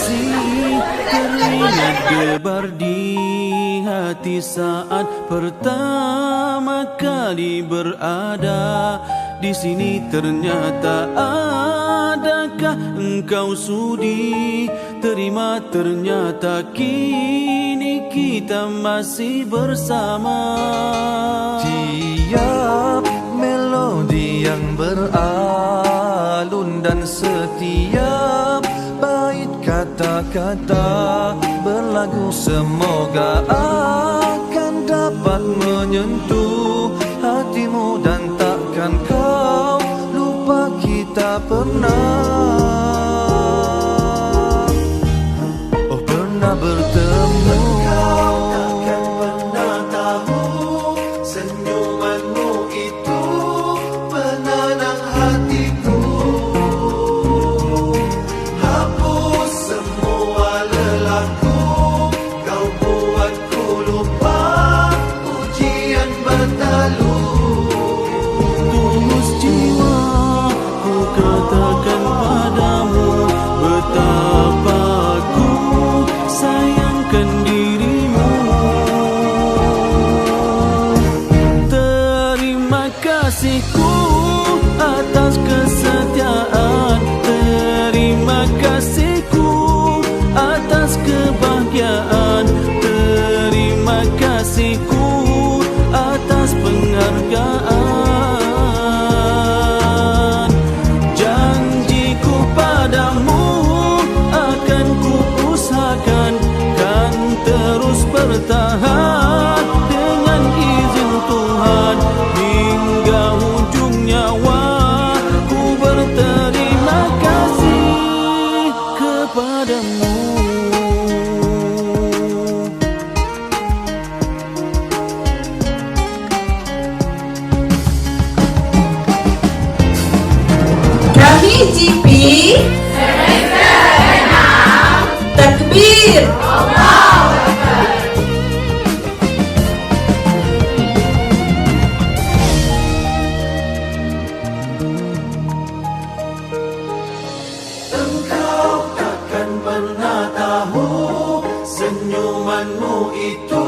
kasih, teringat debar di hati saat pertama kali berada di sini. Ternyata adakah engkau sudi terima? Ternyata kini kita masih bersama. Tiap melodi yang beralun dan setiap bait kata-kata berlagu semoga akan dapat menyentuh hatimu dan takkan kau lupa kita pernah bertemu. Kau takkan pernah tahu senyumanmu itu penenang hatiku. Hapus semua lelahku, kau buatku lupa ujian bertalu. Tulus jiwa ku katakan padamu betapa ku sayangkan dirimu. Terima kasihku atas kesetiaan, terima kasihku atas kebahagiaan, terima kasihku atas penghargaan. Janjiku padamu akan ku usahakan, kan terus bertahan dengan izin Tuhan hingga ujung nyawa. Ku berterima kasih kepadamu. Kami GP semester 6 Takbir Allahu Akbar. Engkau takkan pernah tahu senyumanmu itu